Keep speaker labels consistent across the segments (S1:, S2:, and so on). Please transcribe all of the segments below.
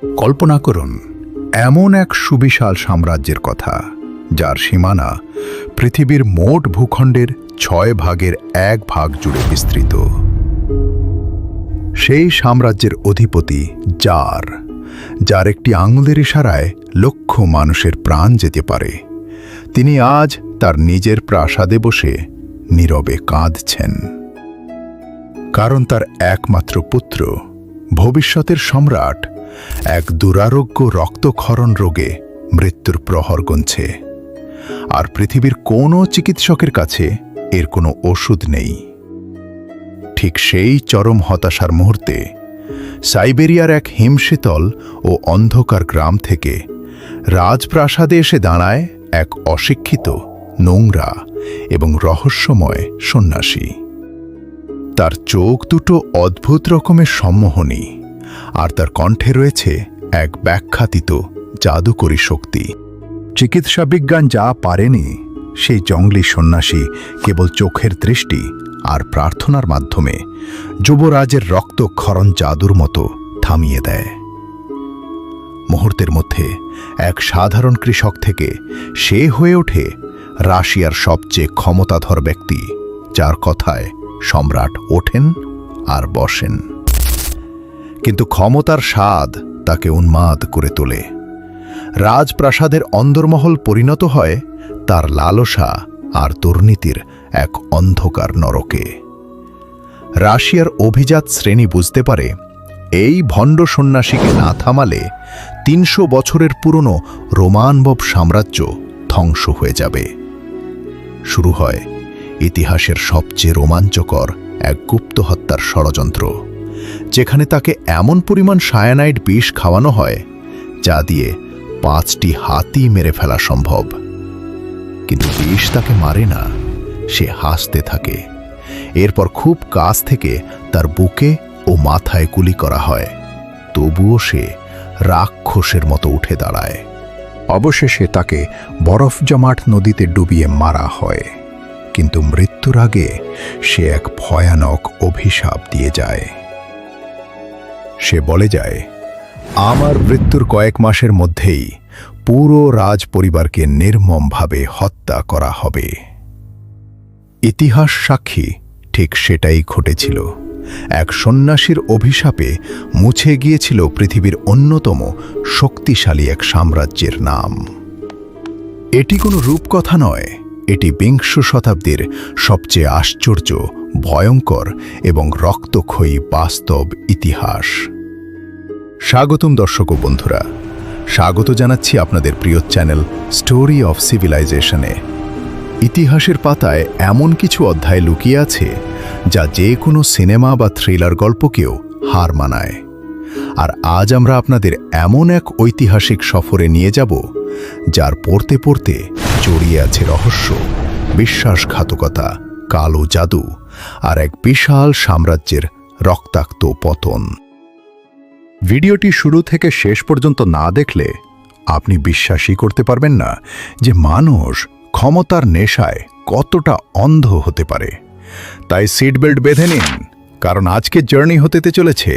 S1: কল্পনা করুন এমন এক সুবিশাল সাম্রাজ্যের কথা যার সীমানা পৃথিবীর মোট ভূখণ্ডের 6 ভাগের 1 ভাগ জুড়ে বিস্তৃত। সেই সাম্রাজ্যের অধিপতি যার একটি আঙুলের ইশারায় লক্ষ মানুষের প্রাণ যেতে পারে, তিনি আজ তার নিজের প্রাসাদে বসে নীরবে কাঁদছেন। কারণ তার একমাত্র পুত্র, ভবিষ্যতের সম্রাট, এক দুরারোগ্য রক্তক্ষরণ রোগে মৃত্যুর প্রহর গুনছে। আর পৃথিবীর কোনো চিকিৎসকের কাছে এর কোনো ওষুধ নেই। ঠিক সেই চরম হতাশার মুহূর্তে সাইবেরিয়ার এক হিমশীতল ও অন্ধকার গ্রাম থেকে রাজপ্রাসাদে এসে দাঁড়ায় এক অশিক্ষিত, নোংরা এবং রহস্যময় সন্ন্যাসী। তার চোখ দুটো অদ্ভুত রকমের সম্মোহনী, আর তার কণ্ঠে রয়েছে এক ব্যাখ্যাতীত জাদুকরী শক্তি। চিকিৎসা বিজ্ঞান যা পারেনি, সেই জঙ্গলি সন্ন্যাসী কেবল চোখের দৃষ্টি আর প্রার্থনার মাধ্যমে যুবরাজের রক্তক্ষরণ জাদুর মতো থামিয়ে দেয়। মুহূর্তের মধ্যে এক সাধারণ কৃষক থেকে সে হয়ে ওঠে রাশিয়ার সবচেয়ে ক্ষমতাধর ব্যক্তি, যার কথায় সম্রাট ওঠেন আর বসেন। কিন্তু ক্ষমতার স্বাদ তাকে উন্মাদ করে তোলে। রাজপ্রাসাদের অন্দরমহল পরিণত হয় তার লালসা আর দুর্নীতির এক অন্ধকার নরকে। রাশিয়ার অভিজাত শ্রেণী বুঝতে পারে, এই ভণ্ড সন্ন্যাসীকে না থামালে 300 বছরের পুরনো রোমানবব সাম্রাজ্য ধ্বংস হয়ে যাবে। শুরু হয় ইতিহাসের সবচেয়ে রোমাঞ্চকর এক গুপ্ত হত্যার ষড়যন্ত্র, যেখানে তাকে এমন পরিমাণ সায়ানাইড বিষ খাওয়ানো হয় যা দিয়ে 5টি হাতি মেরে ফেলা সম্ভব। কিন্তু বিষ তাকে মারে না, সে হাসতে থাকে। এরপর খুব কাছ থেকে তার বুকে ও মাথায় গুলি করা হয়, তবুও সে রাক্ষসের মতো উঠে দাঁড়ায়। অবশেষে তাকে বরফ জমাট নদীতে ডুবিয়ে মারা হয়। কিন্তু মৃত্যুর আগে সে এক ভয়ানক অভিশাপ দিয়ে যায়। সে বলে যায়, আমার মৃত্যুর কয়েক মাসের মধ্যেই পুরো রাজ পরিবারকে নির্মমভাবে হত্যা করা হবে। ইতিহাস সাক্ষী, ঠিক সেটাই ঘটেছিল। এক সন্ন্যাসীর অভিশাপে মুছে গিয়েছিল পৃথিবীর অন্যতম শক্তিশালী এক সাম্রাজ্যের নাম। এটি কোনো রূপকথা নয়, এটি 20 শতাব্দীর সবচেয়ে আশ্চর্য, ভয়ঙ্কর এবং রক্তক্ষয়ী বাস্তব ইতিহাস। স্বাগতম দর্শক ও বন্ধুরা, স্বাগত জানাচ্ছি আপনাদের প্রিয় চ্যানেল স্টোরি অফ সিভিলাইজেশনে। ইতিহাসের পাতায় এমন কিছু অধ্যায় লুকিয়ে আছে যা যে কোনো সিনেমা বা থ্রিলার গল্পকেও হার মানায়। আর আজ আমরা আপনাদের এমন এক ঐতিহাসিক সফরে নিয়ে যাব যার পড়তে পড়তে জড়িয়ে আছে রহস্য, বিশ্বাসঘাতকতা, কালো জাদু আর এক বিশাল সাম্রাজ্যের রক্তাক্ত পতন। ভিডিওটি শুরু থেকে শেষ পর্যন্ত না দেখলে আপনি বিশ্বাসই করতে পারবেন না যে মানুষ ক্ষমতার নেশায় কতটা অন্ধ হতে পারে। তাই সিট বেল্ট বেঁধে নিন, কারণ আজকে জার্নি হতে চলেছে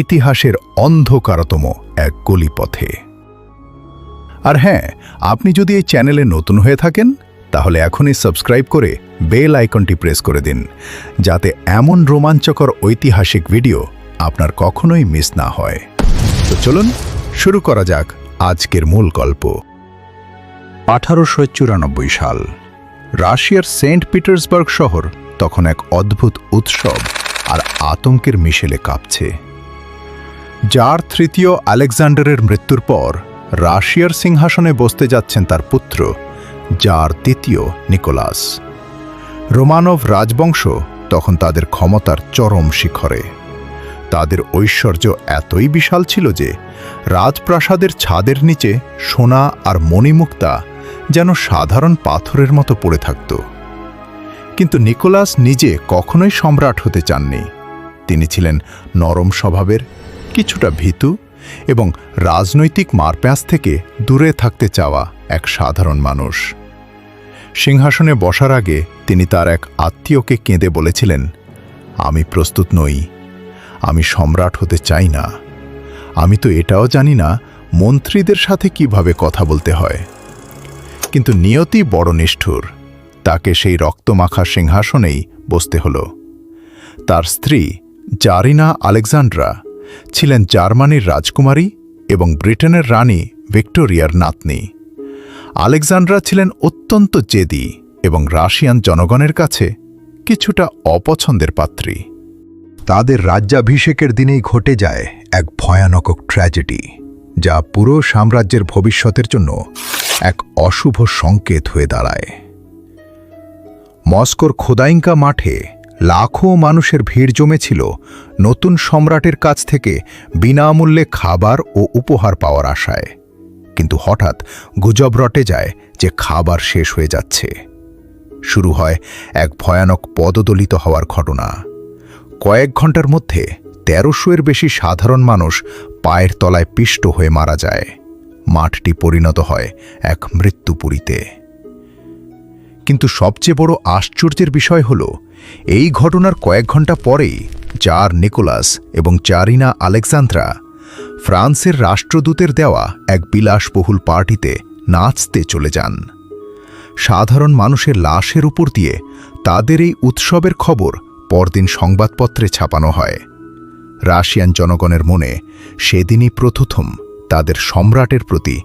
S1: ইতিহাসের অন্ধকারতম এক গলিপথে। আর হ্যাঁ, আপনি যদি এই চ্যানেলে নতুন হয়ে থাকেন তাহলে এখনই সাবস্ক্রাইব করে বেল আইকনটি প্রেস করে দিন, যাতে এমন রোমাঞ্চকর ঐতিহাসিক ভিডিও আপনার কখনোই মিস না হয়। তো চলুন শুরু করা যাক আজকের মূল গল্প। 1894 সাল। রাশিয়ার সেন্ট পিটার্সবার্গ শহর তখন এক অদ্ভুত উৎসব আর আতঙ্কের মিশেলে কাঁপছে। জার তৃতীয় আলেকজান্ডারের মৃত্যুর পর রাশিয়ার সিংহাসনে বসতে যাচ্ছেন তার পুত্র জার তৃতীয় নিকোলাস। রোমানভ রাজবংশ তখন তাদের ক্ষমতার চরম শিখরে। তাদের ঐশ্বর্য এতই বিশাল ছিল যে রাজপ্রাসাদের ছাদের নিচে সোনা আর মণিমুক্তা যেন সাধারণ পাথরের মতো পড়ে থাকত। কিন্তু নিকোলাস নিজে কখনোই সম্রাট হতে চাননি। তিনি ছিলেন নরম স্বভাবের, কিছুটা ভীতু এবং রাজনৈতিক মারপ্যাঁচ থেকে দূরে থাকতে চাওয়া এক সাধারণ মানুষ। সিংহাসনে বসার আগে তিনি তার এক আত্মীয়কে কেঁদে বলেছিলেন, আমি প্রস্তুত নই, আমি সম্রাট হতে চাই না, আমি তো এটাও জানি না মন্ত্রীদের সাথে কিভাবে কথা বলতে হয়। কিন্তু নিয়তি বড় নিষ্ঠুর, তাকে সেই রক্তমাখা সিংহাসনেই বসতে হলো। তার স্ত্রী জারিনা আলেকজান্ড্রা ছিলেন জার্মানির রাজকুমারী এবং ব্রিটেনের রানী ভিক্টোরিয়ার নাতনি। আলেকজান্ড্রা ছিলেন অত্যন্ত জেদি এবং রাশিয়ান জনগণের কাছে কিছুটা অপছন্দের পাত্রী।
S2: তাদের রাজ্যাভিষেকের দিনেই ঘটে যায় এক ভয়ানক ট্র্যাজেডি, যা পুরো সাম্রাজ্যের ভবিষ্যতের জন্য এক অশুভ সংকেত হয়ে দাঁড়ায়। মস্কোর খোদাইঙ্কা মাঠে লাখো মানুষের ভিড় জমেছিল নতুন সম্রাটের কাছ থেকে বিনামূল্যে খাবার ও উপহার পাওয়ার আশায়। কিন্তু হঠাৎ গুজব রটে যায় যে খাবার শেষ হয়ে যাচ্ছে। শুরু হয় এক ভয়ানক পদদলিত হওয়ার ঘটনা। কয়েক ঘন্টার মধ্যে ১৩০০-এর বেশি সাধারণ মানুষ পায়ের তলায় পিষ্ট হয়ে মারা যায়। মাঠটি পরিণত হয় এক মৃত্যুপুরীতে। কিন্তু সবচেয়ে বড় আশ্চর্যের বিষয় হল, এই ঘটনার কয়েক ঘন্টা পরেই জার নিকোলাস এবং জারিনা আলেকজান্দ্রা ফ্রান্সের রাষ্ট্রদূতের দেওয়া এক বিলাসবহুল পার্টিতে নাচতে চলে যান। সাধারণ মানুষের লাশের উপর দিয়ে তাদের এই উৎসবের খবর পরদিন সংবাদপত্রে ছাপানো হয়। রাশিয়ান জনগণের মনে সেদিনই প্রথম তাদের সম্রাটের প্রতি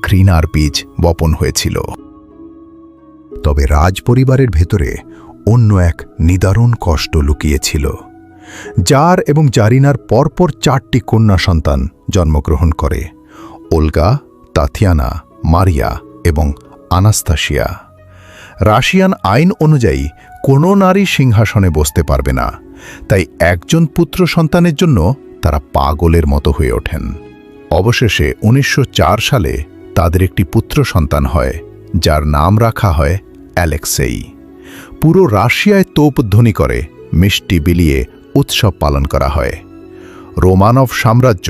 S2: ঘৃণার বীজ বপন হয়েছিল। তবে রাজপরিবারের ভেতরে অন্য এক নিদারুণ কষ্ট লুকিয়েছিল।
S1: জার এবং জারিনার পরপর 4টি কন্যা সন্তান জন্মগ্রহণ করে: ওলগা, তাতিয়ানা, মারিয়া এবং আনাস্তাসিয়া। রাশিয়ান আইন অনুযায়ী কোনো নারী সিংহাসনে বসতে পারবে না, তাই একজন পুত্র সন্তানের জন্য তারা পাগলের মতো হয়ে ওঠেন। অবশেষে ১৯০৪ সালে তাদের একটি পুত্র সন্তান হয়, যার নাম রাখা হয় অ্যালেক্সেই। পুরো রাশিয়ায় তোপধ্বনি করে মিষ্টি বিলিয়ে উৎসব পালন করা হয়। রোমানভ সাম্রাজ্য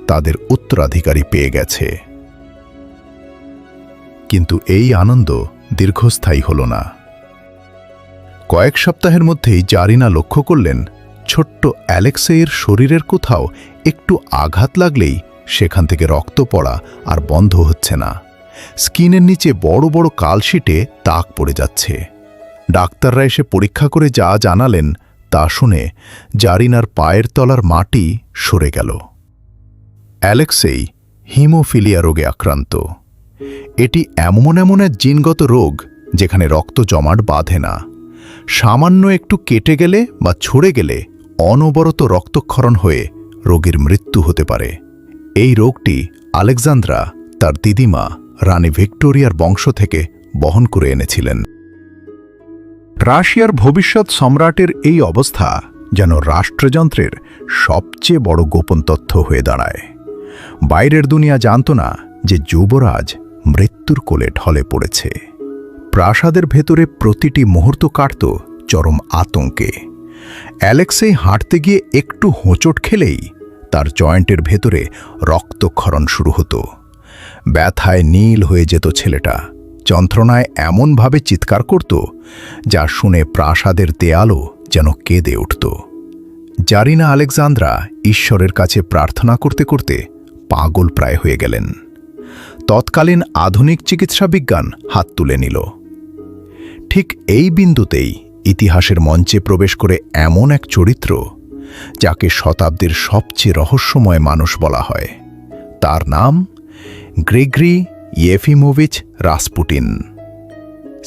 S1: তাদের উত্তরাধিকারী পেয়ে গেছে। কিন্তু এই আনন্দ দীর্ঘস্থায়ী হল না। কয়েক সপ্তাহের মধ্যেই জারিনা লক্ষ্য করলেন, ছোট্ট অ্যালেক্সেইয়ের শরীরের কোথাও একটু আঘাত লাগলেই সেখান থেকে রক্ত পড়া আর বন্ধ হচ্ছে না। স্কিনের নিচে বড় বড় কালশিটে দাগ পড়ে যাচ্ছে। ডাক্তাররা এসে পরীক্ষা করে যা জানালেন তা শুনে জারিনার পায়ের তলার মাটি সরে গেল। অ্যালেক্সেই হিমোফিলিয়া রোগে আক্রান্ত। এটি এমন এক জিনগত রোগ যেখানে রক্ত জমাট বাঁধে না। সামান্য একটু কেটে গেলে বা ছড়ে গেলে অনবরত রক্তক্ষরণ হয়ে রোগীর মৃত্যু হতে পারে। এই রোগটি আলেকজান্দ্রা তার দিদিমা রানী ভিক্টোরিয়ার বংশ থেকে বহন করে এনেছিলেন।
S2: রাশিয়ার ভবিষ্যৎ সম্রাটের এই অবস্থা যেন রাষ্ট্রযন্ত্রের সবচেয়ে বড় গোপন তথ্য হয়ে দাঁড়ায়। বাইরের দুনিয়া জানত না যে যুবরাজ মৃত্যুর কোলে ঢলে পড়েছে। প্রাসাদের ভেতরে প্রতিটি মুহূর্ত কাটত চরম আতঙ্কে। অ্যালেক্সেই হাঁটতে গিয়ে একটু হোঁচট খেলেই তার জয়েন্টের ভেতরে রক্তক্ষরণ শুরু হতো। ব্যথায় নীল হয়ে যেত ছেলেটা। যন্ত্রণায় এমনভাবে চিৎকার করত যা শুনে প্রাসাদের দেয়ালও যেন কেঁদে উঠত। জারিনা আলেকজান্দ্রা ঈশ্বরের কাছে প্রার্থনা করতে করতে পাগল প্রায় হয়ে গেলেন। তৎকালীন আধুনিক চিকিৎসা বিজ্ঞান হাত তুলে নিল। ঠিক এই বিন্দুতেই ইতিহাসের মঞ্চে প্রবেশ করে এমন এক চরিত্র যাকে শতাব্দীর সবচেয়ে রহস্যময় মানুষ বলা হয়। তার নাম গ্রিগরি ইয়েফিমোভিচ রাসপুটিন।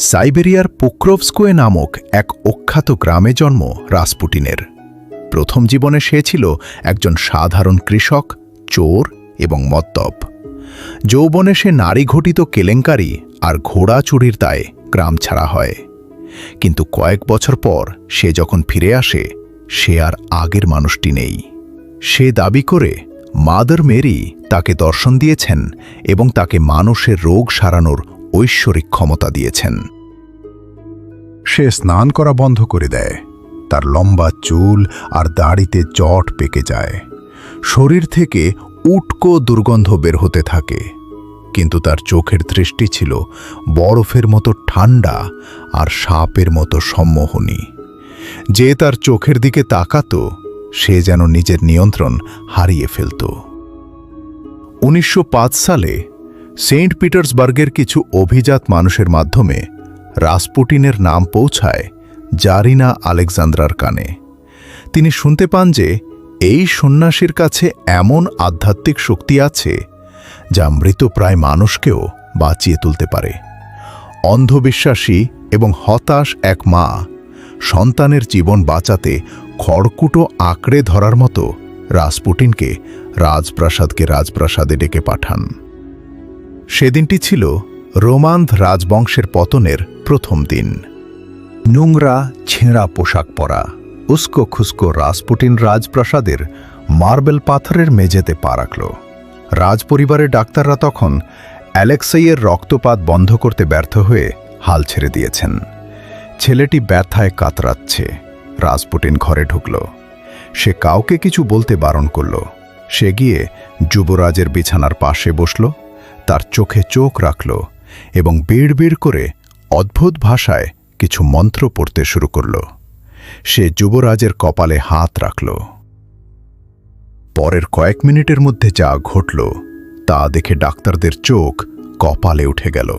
S2: সাইবেরিয়ার পোক্রোভস্কোয়ে নামক এক অখ্যাত গ্রামে জন্ম রাসপুটিনের। প্রথম জীবনে সে ছিল একজন সাধারণ কৃষক, চোর এবং মদ্যপ। যৌবনে সে নারী ঘটিত কেলেঙ্কারি আর ঘোড়া চুরির দায়ে গ্রাম ছাড়া হয়। কিন্তু কয়েক বছর পর সে যখন ফিরে আসে, সে আর আগের মানুষটি নেই। সে দাবি করে মাদার মেরি তাকে দর্শন দিয়েছেন এবং তাকে মানুষের রোগ সারানোর ঐশ্বরিক ক্ষমতা দিয়েছেন। সে স্নান করা বন্ধ করে দেয়। তার লম্বা চুল আর দাড়িতে জট পেকে যায়। শরীর থেকে উটকো দুর্গন্ধ বের হতে থাকে। কিন্তু তার চোখের দৃষ্টি ছিল বরফের মতো ঠান্ডা আর সাপের মতো সম্মোহনী। যে তার চোখের দিকে তাকাত, সে যেন নিজের নিয়ন্ত্রণ হারিয়ে ফেলত। 1905 সালে সেন্ট পিটার্সবার্গের কিছু অভিজাত মানুষের মাধ্যমে রাসপুটিনের নাম পৌঁছায় জারিনা আলেকজান্দ্রার কানে। তিনি শুনতে পান যে এই সন্ন্যাসীর কাছে এমন আধ্যাত্মিক শক্তি আছে যা মৃতপ্রায় মানুষকেও বাঁচিয়ে তুলতে পারে। অন্ধবিশ্বাসী এবং হতাশ এক মা সন্তানের জীবন বাঁচাতে খড়কুটো আঁকড়ে ধরার মতো রাসপুটিনকে রাজপ্রাসাদে ডেকে পাঠান। সেদিনটি ছিল রোমানভ রাজবংশের পতনের প্রথম দিন। নোংরা ছেঁড়া পোশাক পরা উস্কো খুস্কো রাসপুটিন রাজপ্রাসাদের মার্বেল পাথরের মেঝেতে পা রাখল। রাজপরিবারের ডাক্তাররা তখন অ্যালেক্সাইয়ের রক্তপাত বন্ধ করতে ব্যর্থ হয়ে হাল ছেড়ে দিয়েছেন। ছেলেটি ব্যথায় কাতরাচ্ছে। রাসপুটিন ঘরে ঢুকল। সে কাউকে কিছু বলতে বারণ করল। সে গিয়ে যুবরাজের বিছানার পাশে বসল, তার চোখে চোখ রাখল এবং বিড়বিড় করে অদ্ভুত ভাষায় কিছু মন্ত্র পড়তে শুরু করল। সে যুবরাজের কপালে হাত রাখল। পরের কয়েক মিনিটের মধ্যে যা ঘটল তা দেখে ডাক্তারদের চোখ কপালে উঠে গেল।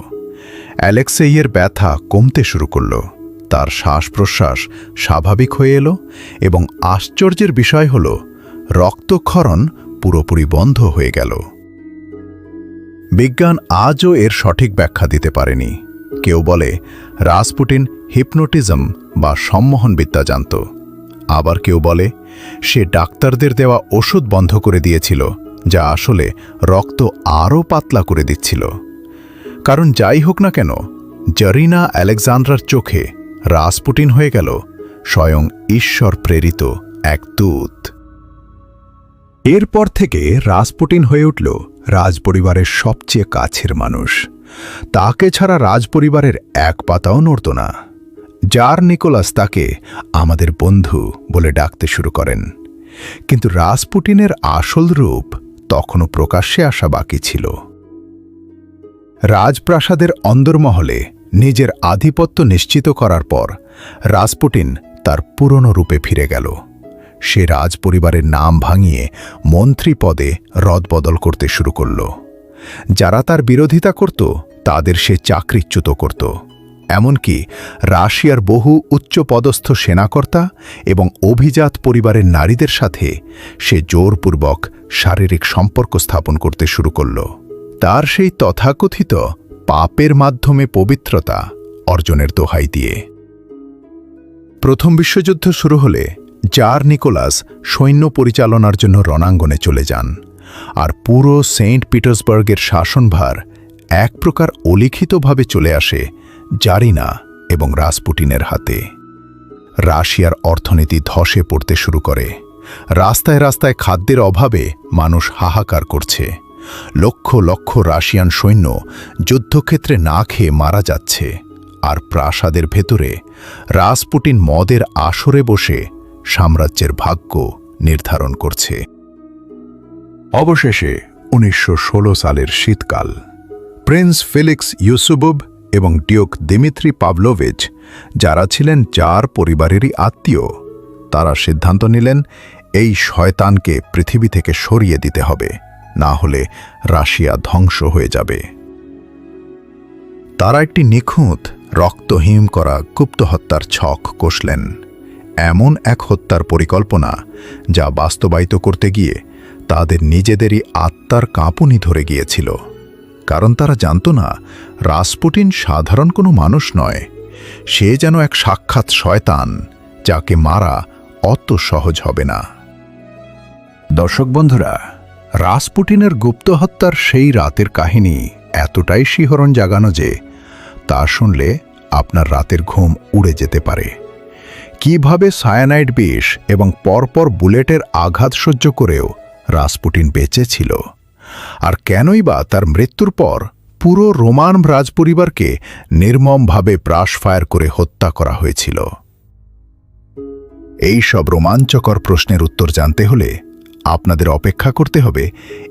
S2: অ্যালেক্সেইয়ের ব্যথা কমতে শুরু করল, তার শ্বাস প্রশ্বাস স্বাভাবিক হয়ে এলো এবং আশ্চর্যের বিষয় হল রক্তক্ষরণ পুরোপুরি বন্ধ হয়ে গেল। বিজ্ঞান আজও এর সঠিক ব্যাখ্যা দিতে পারেনি। কেউ বলে রাসপুটিন হিপনোটিজম বা সম্মোহনবিদ্যা জানত, আবার কেউ বলে সে ডাক্তারদের দেওয়া ওষুধ বন্ধ করে দিয়েছিল যা আসলে রক্ত আরও পাতলা করে দিচ্ছিল। কারণ যাই হোক না কেন, জারিনা আলেকজান্দ্রার চোখে রাসপুটিন হয়ে গেল স্বয়ং ঈশ্বর প্রেরিত এক দূত। এরপর থেকে রাসপুটিন হয়ে উঠল রাজপরিবারের সবচেয়ে কাছের মানুষ। তাকে ছাড়া রাজপরিবারের এক পাতাও নড়ত না। জার নিকোলাস তাকে আমাদের বন্ধু বলে ডাকতে শুরু করেন। কিন্তু রাসপুটিনের আসল রূপ তখনও প্রকাশ্যে আসা বাকি ছিল। রাজপ্রাসাদের অন্দরমহলে নিজের আধিপত্য নিশ্চিত করার পর রাসপুটিন তার পুরনো রূপে ফিরে গেল। সে রাজপরিবারের নাম ভাঙিয়ে মন্ত্রী পদে রদবদল করতে শুরু করল। যারা তার বিরোধিতা করত তাদের সে চাকরিচ্যুত করত। এমনকি রাশিয়ার বহু উচ্চপদস্থ সেনাকর্তা এবং অভিজাত পরিবারের নারীদের সাথে সে জোরপূর্বক শারীরিক সম্পর্ক স্থাপন করতে শুরু করল, তার সেই তথাকথিত পাপের মাধ্যমে পবিত্রতা অর্জনের দোহাই দিয়ে। প্রথম বিশ্বযুদ্ধ শুরু হলে জার নিকোলাস সৈন্য পরিচালনার জন্য রণাঙ্গনে চলে যান, আর পুরো সেন্ট পিটার্সবার্গের শাসনভার এক প্রকার অলিখিতভাবে চলে আসে জারিনা এবং রাসপুটিনের হাতে। রাশিয়ার অর্থনীতি ধসে পড়তে শুরু করে। রাস্তায় রাস্তায় খাদ্যের অভাবে মানুষ হাহাকার করছে। লক্ষ লক্ষ রাশিয়ান সৈন্য যুদ্ধক্ষেত্রে না খেয়ে মারা যাচ্ছে, আর প্রাসাদের ভেতরে রাসপুটিন মদের আসরে বসে সাম্রাজ্যের ভাগ্য নির্ধারণ করছে। অবশেষে 1916 সালের শীতকাল। প্রিন্স ফেলিক্স ইউসুবভ এবং ডিউক দিমিত্রি পাভলোভিচ, যারা ছিলেন জার পরিবারেরই আত্মীয়, তারা সিদ্ধান্ত নিলেন এই শয়তানকে পৃথিবী থেকে সরিয়ে দিতে হবে, না হলে রাশিয়া ধ্বংস হয়ে যাবে। তারা একটি নিখুঁত রক্তহিম করা গুপ্ত হত্যার ছক কষলেন। এমন এক হত্যার পরিকল্পনা যা বাস্তবায়িত করতে গিয়ে তাদের নিজেদেরই আত্মার কাঁপুনি ধরে গিয়েছিল। কারণ তারা জানত না রাসপুটিন সাধারণ কোনো মানুষ নয়, সে যেন এক সাক্ষাৎ শয়তান যাকে মারা অত সহজ হবে না। দর্শক বন্ধুরা, রাসপুটিনের গুপ্ত হত্যার সেই রাতের কাহিনী এতটাই শিহরণ জাগানো যে তা শুনলে আপনার রাতের ঘুম উড়ে যেতে পারে। কিভাবে সায়ানাইড বিষ এবং পরপর বুলেটের আঘাত সহ্য করেও রাসপুটিন বেঁচে ছিল, আর কেনই বা তার মৃত্যুর পর পুরো রোমান রাজপরিবারকে নির্মমভাবে ব্রাশফায়ার করে হত্যা করা হয়েছিল। এই সব রোমাঞ্চকর প্রশ্নের উত্তর জানতে হলে আপনাদের অপেক্ষা করতে হবে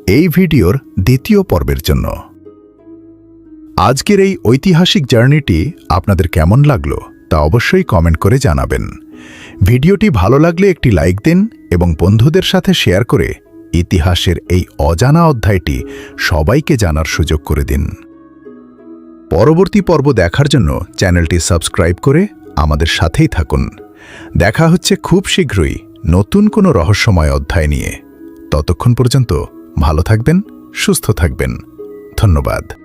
S2: এই ভিডিওর দ্বিতীয় পর্বের জন্য। আজকের এই ঐতিহাসিক জার্নিটি আপনাদের কেমন লাগলো তা অবশ্যই কমেন্ট করে জানাবেন। ভিডিওটি ভালো লাগলে একটি লাইক দিন এবং বন্ধুদের সাথে শেয়ার করে
S1: ইতিহাসের এই অজানা অধ্যায়টি সবাইকে জানার সুযোগ করে দিন। পরবর্তী পর্ব দেখার জন্য চ্যানেলটি সাবস্ক্রাইব করে আমাদের সাথেই থাকুন। দেখা হচ্ছে খুব শীঘ্রই নতুন কোনো রহস্যময় অধ্যায় নিয়ে। ততক্ষণ পর্যন্ত ভালো থাকবেন, সুস্থ থাকবেন। ধন্যবাদ।